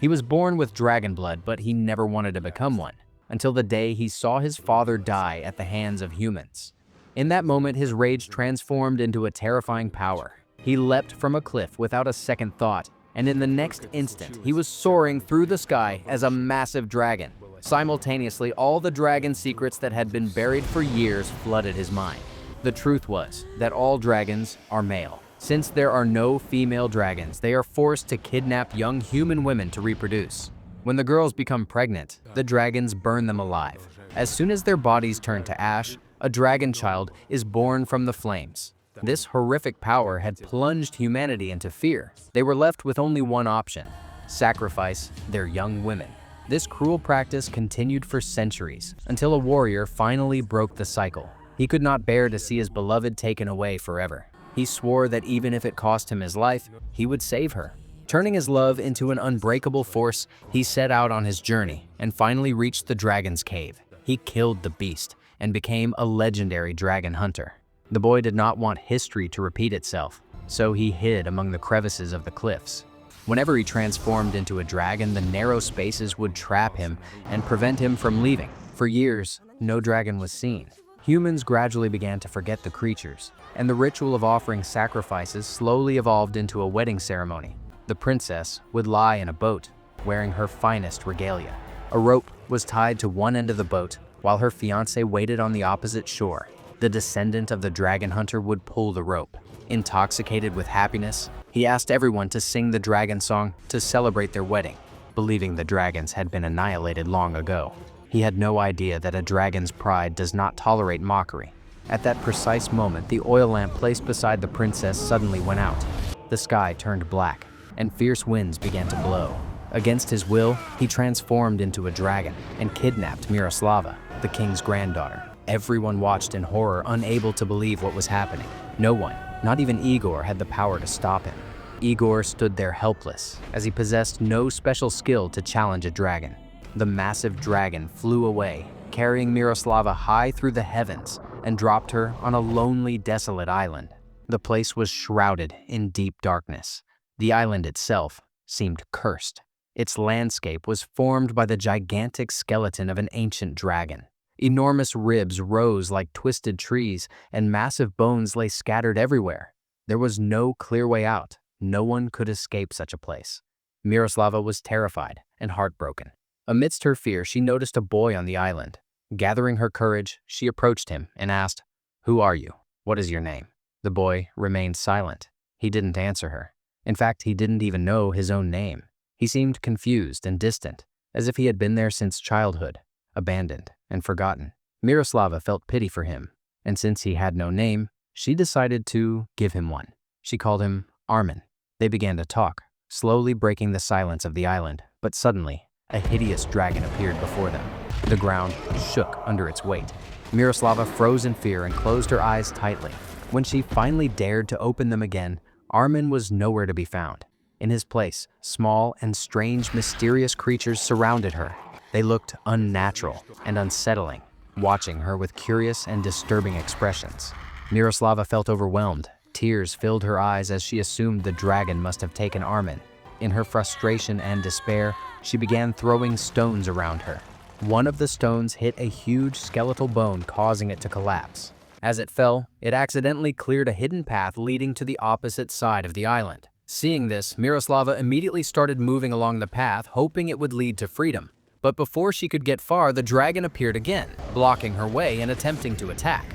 He was born with dragon blood, but he never wanted to become one, until the day he saw his father die at the hands of humans. In that moment, his rage transformed into a terrifying power. He leapt from a cliff without a second thought, and in the next instant, he was soaring through the sky as a massive dragon. Simultaneously, all the dragon secrets that had been buried for years flooded his mind. The truth was that all dragons are male. Since there are no female dragons, they are forced to kidnap young human women to reproduce. When the girls become pregnant, the dragons burn them alive. As soon as their bodies turn to ash, a dragon child is born from the flames. This horrific power had plunged humanity into fear. They were left with only one option: sacrifice their young women. This cruel practice continued for centuries, until a warrior finally broke the cycle. He could not bear to see his beloved taken away forever. He swore that even if it cost him his life, he would save her. Turning his love into an unbreakable force, he set out on his journey and finally reached the dragon's cave. He killed the beast and became a legendary dragon hunter. The boy did not want history to repeat itself, so he hid among the crevices of the cliffs. Whenever he transformed into a dragon, the narrow spaces would trap him and prevent him from leaving. For years, no dragon was seen. Humans gradually began to forget the creatures, and the ritual of offering sacrifices slowly evolved into a wedding ceremony. The princess would lie in a boat, wearing her finest regalia. A rope was tied to one end of the boat, while her fiancé waited on the opposite shore. The descendant of the dragon hunter would pull the rope. Intoxicated with happiness, he asked everyone to sing the dragon song to celebrate their wedding, believing the dragons had been annihilated long ago. He had no idea that a dragon's pride does not tolerate mockery. At that precise moment, the oil lamp placed beside the princess suddenly went out. The sky turned black, and fierce winds began to blow. Against his will, he transformed into a dragon and kidnapped Miroslava, the king's granddaughter. Everyone watched in horror, unable to believe what was happening. No one, not even Igor, had the power to stop him. Igor stood there helpless, as he possessed no special skill to challenge a dragon. The massive dragon flew away, carrying Miroslava high through the heavens, and dropped her on a lonely, desolate island. The place was shrouded in deep darkness. The island itself seemed cursed. Its landscape was formed by the gigantic skeleton of an ancient dragon. Enormous ribs rose like twisted trees, and massive bones lay scattered everywhere. There was no clear way out. No one could escape such a place. Miroslava was terrified and heartbroken. Amidst her fear, she noticed a boy on the island. Gathering her courage, she approached him and asked, "Who are you? What is your name?" The boy remained silent. He didn't answer her. In fact, he didn't even know his own name. He seemed confused and distant, as if he had been there since childhood, abandoned and forgotten. Miroslava felt pity for him, and since he had no name, she decided to give him one. She called him Armin. They began to talk, slowly breaking the silence of the island, but suddenly, a hideous dragon appeared before them. The ground shook under its weight. Miroslava froze in fear and closed her eyes tightly. When she finally dared to open them again, Armin was nowhere to be found. In his place, small and strange, mysterious creatures surrounded her. They looked unnatural and unsettling, watching her with curious and disturbing expressions. Miroslava felt overwhelmed. Tears filled her eyes as she assumed the dragon must have taken Armin. In her frustration and despair, she began throwing stones around her. One of the stones hit a huge skeletal bone, causing it to collapse. As it fell, it accidentally cleared a hidden path leading to the opposite side of the island. Seeing this, Miroslava immediately started moving along the path, hoping it would lead to freedom. But before she could get far, the dragon appeared again, blocking her way and attempting to attack.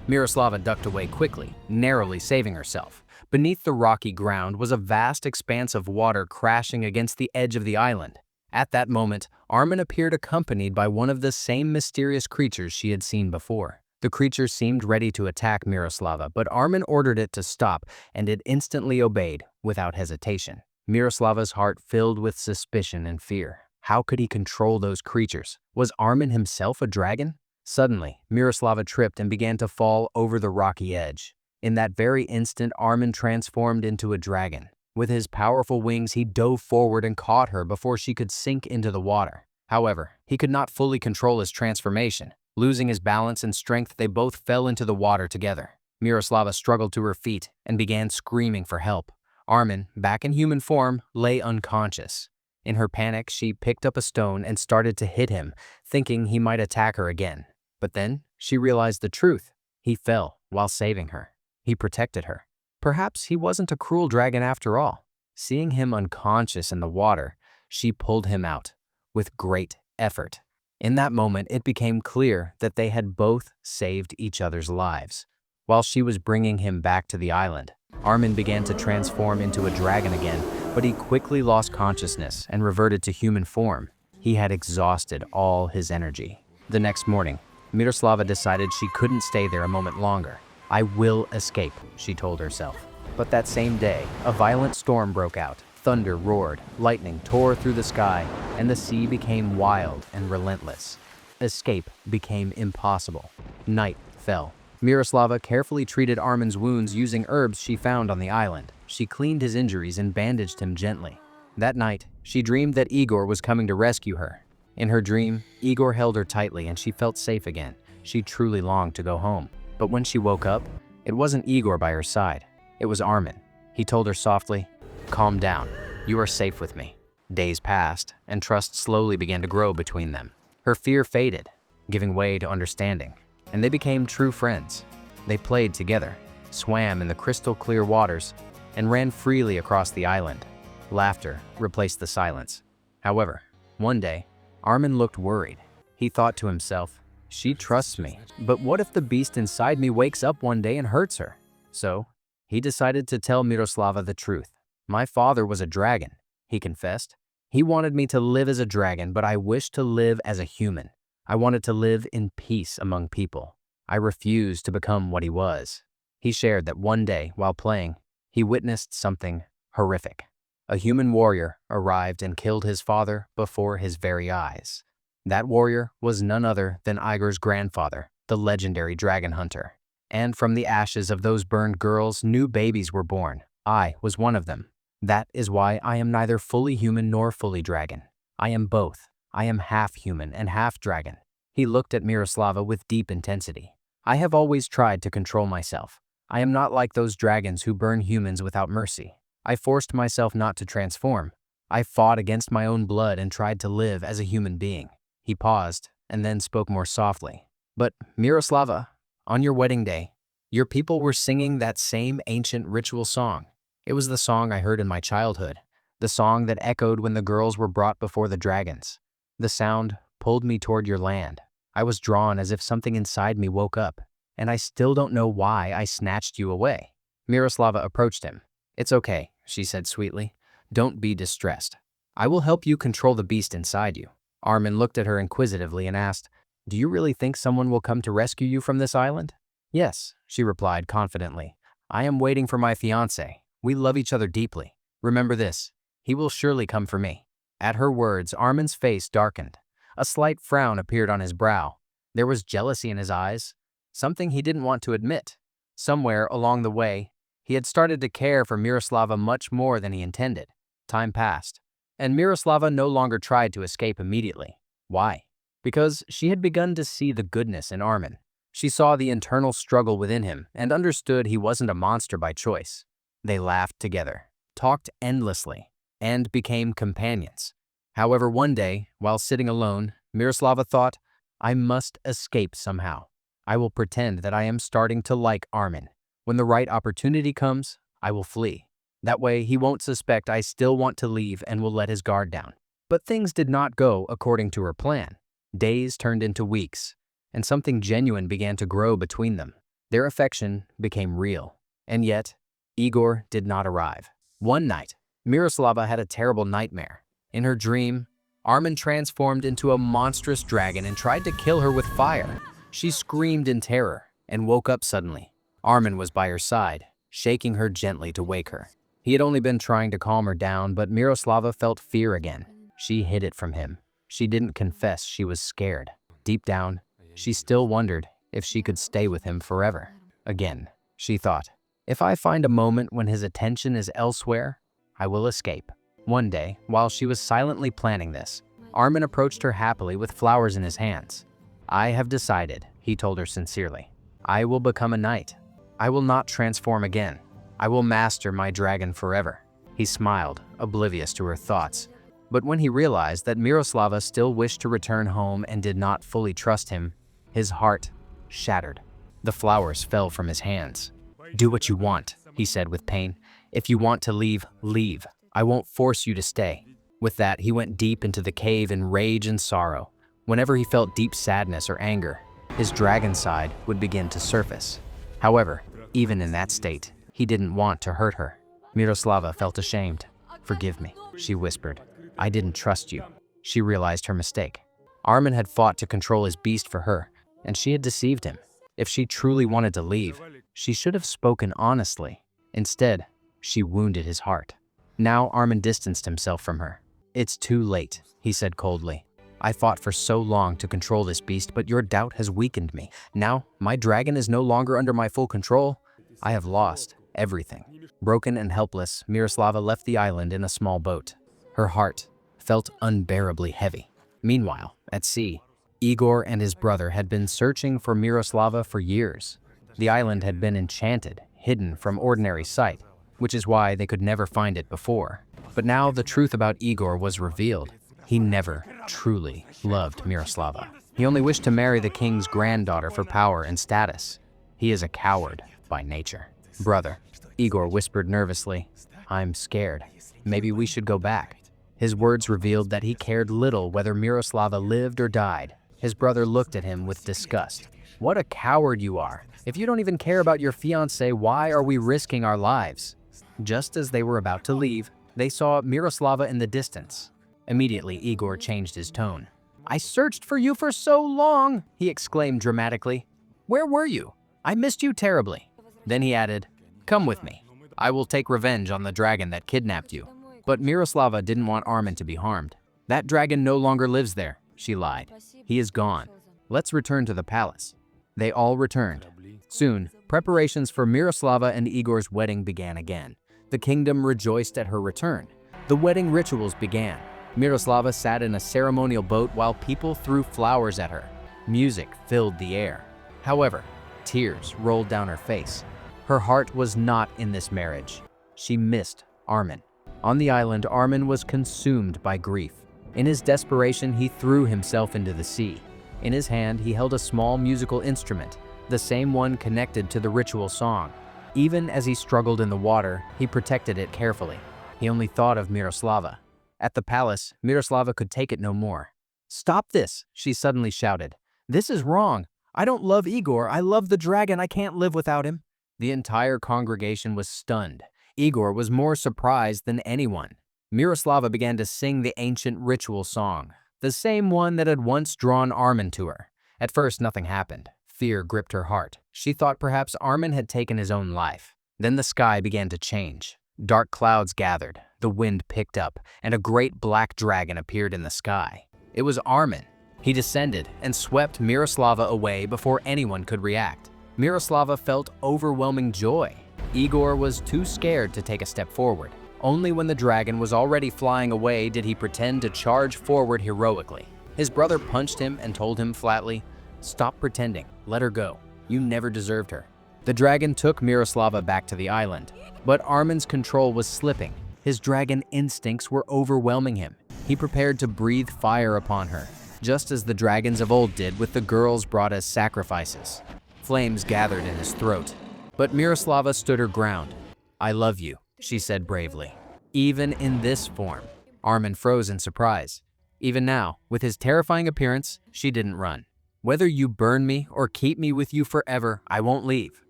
Miroslava ducked away quickly, narrowly saving herself. Beneath the rocky ground was a vast expanse of water crashing against the edge of the island. At that moment, Armin appeared accompanied by one of the same mysterious creatures she had seen before. The creature seemed ready to attack Miroslava, but Armin ordered it to stop, and it instantly obeyed, without hesitation. Miroslava's heart filled with suspicion and fear. How could he control those creatures? Was Armin himself a dragon? Suddenly, Miroslava tripped and began to fall over the rocky edge. In that very instant, Armin transformed into a dragon. With his powerful wings, he dove forward and caught her before she could sink into the water. However, he could not fully control his transformation. Losing his balance and strength, they both fell into the water together. Miroslava struggled to her feet and began screaming for help. Armin, back in human form, lay unconscious. In her panic, she picked up a stone and started to hit him, thinking he might attack her again. But then she realized the truth. He fell while saving her. He protected her. Perhaps he wasn't a cruel dragon after all. Seeing him unconscious in the water, she pulled him out with great effort. In that moment, it became clear that they had both saved each other's lives. While she was bringing him back to the island, Armin began to transform into a dragon again, but he quickly lost consciousness and reverted to human form. He had exhausted all his energy. The next morning, Miroslava decided she couldn't stay there a moment longer. "I will escape," she told herself. But that same day, a violent storm broke out. Thunder roared, lightning tore through the sky, and the sea became wild and relentless. Escape became impossible. Night fell. Miroslava carefully treated Armin's wounds using herbs she found on the island. She cleaned his injuries and bandaged him gently. That night, she dreamed that Igor was coming to rescue her. In her dream, Igor held her tightly and she felt safe again. She truly longed to go home. But when she woke up, it wasn't Igor by her side. It was Armin. He told her softly, "Calm down. You are safe with me." Days passed, and trust slowly began to grow between them. Her fear faded, giving way to understanding, and they became true friends. They played together, swam in the crystal clear waters, and ran freely across the island. Laughter replaced the silence. However, one day, Armin looked worried. He thought to himself, "She trusts me, but what if the beast inside me wakes up one day and hurts her?" So, he decided to tell Miroslava the truth. "My father was a dragon," he confessed. "He wanted me to live as a dragon, but I wished to live as a human. I wanted to live in peace among people. I refused to become what he was." He shared that one day, while playing, he witnessed something horrific. A human warrior arrived and killed his father before his very eyes. That warrior was none other than Igor's grandfather, the legendary dragon hunter. And from the ashes of those burned girls, new babies were born. I was one of them. That is why I am neither fully human nor fully dragon. I am both. I am half human and half dragon. He looked at Miroslava with deep intensity. "I have always tried to control myself. I am not like those dragons who burn humans without mercy. I forced myself not to transform. I fought against my own blood and tried to live as a human being." He paused and then spoke more softly. "But Miroslava, on your wedding day, your people were singing that same ancient ritual song. It was the song I heard in my childhood, the song that echoed when the girls were brought before the dragons. The sound pulled me toward your land. I was drawn as if something inside me woke up, and I still don't know why I snatched you away." Miroslava approached him. "It's okay," she said sweetly. "Don't be distressed. I will help you control the beast inside you." Armin looked at her inquisitively and asked, "Do you really think someone will come to rescue you from this island?" "Yes," she replied confidently. "I am waiting for my fiancé. We love each other deeply. Remember this, he will surely come for me." At her words, Armin's face darkened. A slight frown appeared on his brow. There was jealousy in his eyes, something he didn't want to admit. Somewhere along the way, he had started to care for Miroslava much more than he intended. Time passed, and Miroslava no longer tried to escape immediately. Why? Because she had begun to see the goodness in Armin. She saw the internal struggle within him and understood he wasn't a monster by choice. They laughed together, talked endlessly, and became companions. However, one day, while sitting alone, Miroslava thought, "I must escape somehow. I will pretend that I am starting to like Armin. When the right opportunity comes, I will flee. That way, he won't suspect I still want to leave and will let his guard down." But things did not go according to her plan. Days turned into weeks, and something genuine began to grow between them. Their affection became real. And yet, Igor did not arrive. One night, Miroslava had a terrible nightmare. In her dream, Armin transformed into a monstrous dragon and tried to kill her with fire. She screamed in terror and woke up suddenly. Armin was by her side, shaking her gently to wake her. He had only been trying to calm her down, but Miroslava felt fear again. She hid it from him. She didn't confess she was scared. Deep down, she still wondered if she could stay with him forever. Again, she thought, "If I find a moment when his attention is elsewhere, I will escape." One day, while she was silently planning this, Armin approached her happily with flowers in his hands. "I have decided," he told her sincerely. "I will become a knight. I will not transform again. I will master my dragon forever." He smiled, oblivious to her thoughts. But when he realized that Miroslava still wished to return home and did not fully trust him, his heart shattered. The flowers fell from his hands. "Do what you want," he said with pain. "If you want to leave, leave. I won't force you to stay." With that, he went deep into the cave in rage and sorrow. Whenever he felt deep sadness or anger, his dragon side would begin to surface. However, even in that state, he didn't want to hurt her. Miroslava felt ashamed. "Forgive me," she whispered. "I didn't trust you." She realized her mistake. Armin had fought to control his beast for her, and she had deceived him. If she truly wanted to leave, she should have spoken honestly. Instead, she wounded his heart. Now Armin distanced himself from her. "It's too late," he said coldly. "I fought for so long to control this beast, but your doubt has weakened me. Now, my dragon is no longer under my full control. I have lost everything." Broken and helpless, Miroslava left the island in a small boat. Her heart felt unbearably heavy. Meanwhile, at sea, Igor and his brother had been searching for Miroslava for years. The island had been enchanted, hidden from ordinary sight, which is why they could never find it before. But now the truth about Igor was revealed. He never truly loved Miroslava. He only wished to marry the king's granddaughter for power and status. He is a coward by nature. "Brother," Igor whispered nervously, "I'm scared. Maybe we should go back." His words revealed that he cared little whether Miroslava lived or died. His brother looked at him with disgust. "What a coward you are! If you don't even care about your fiancée, why are we risking our lives?" Just as they were about to leave, they saw Miroslava in the distance. Immediately, Igor changed his tone. "I searched for you for so long," he exclaimed dramatically. "Where were you? I missed you terribly." Then he added, "Come with me. I will take revenge on the dragon that kidnapped you." But Miroslava didn't want Armin to be harmed. "That dragon no longer lives there," she lied. "He is gone. Let's return to the palace." They all returned. Soon, preparations for Miroslava and Igor's wedding began again. The kingdom rejoiced at her return. The wedding rituals began. Miroslava sat in a ceremonial boat while people threw flowers at her. Music filled the air. However, tears rolled down her face. Her heart was not in this marriage. She missed Armin. On the island, Armin was consumed by grief. In his desperation, he threw himself into the sea. In his hand, he held a small musical instrument, the same one connected to the ritual song. Even as he struggled in the water, he protected it carefully. He only thought of Miroslava. At the palace, Miroslava could take it no more. "Stop this!" she suddenly shouted. "This is wrong. I don't love Igor. I love the dragon. I can't live without him." The entire congregation was stunned. Igor was more surprised than anyone. Miroslava began to sing the ancient ritual song, the same one that had once drawn Armin to her. At first, nothing happened. Fear gripped her heart. She thought perhaps Armin had taken his own life. Then the sky began to change. Dark clouds gathered, the wind picked up, and a great black dragon appeared in the sky. It was Armin. He descended and swept Miroslava away before anyone could react. Miroslava felt overwhelming joy. Igor was too scared to take a step forward. Only when the dragon was already flying away did he pretend to charge forward heroically. His brother punched him and told him flatly, "Stop pretending, let her go. You never deserved her." The dragon took Miroslava back to the island, but Armin's control was slipping. His dragon instincts were overwhelming him. He prepared to breathe fire upon her, just as the dragons of old did with the girls brought as sacrifices. Flames gathered in his throat, but Miroslava stood her ground. "I love you," she said bravely. Even in this form, Armin froze in surprise. Even now, with his terrifying appearance, she didn't run. "Whether you burn me or keep me with you forever, I won't leave.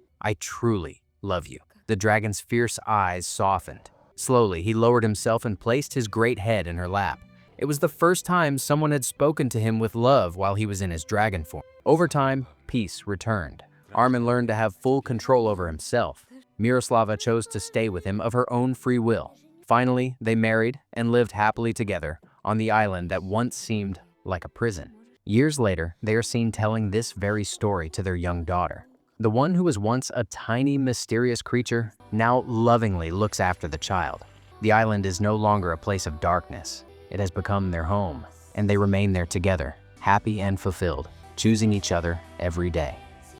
I truly love you." The dragon's fierce eyes softened. Slowly, he lowered himself and placed his great head in her lap. It was the first time someone had spoken to him with love while he was in his dragon form. Over time, peace returned. Armin learned to have full control over himself. Miroslava chose to stay with him of her own free will. Finally, they married and lived happily together on the island that once seemed like a prison. Years later, they are seen telling this very story to their young daughter. The one who was once a tiny, mysterious creature now lovingly looks after the child. The island is no longer a place of darkness. It has become their home, and they remain there together, happy and fulfilled, choosing each other every day.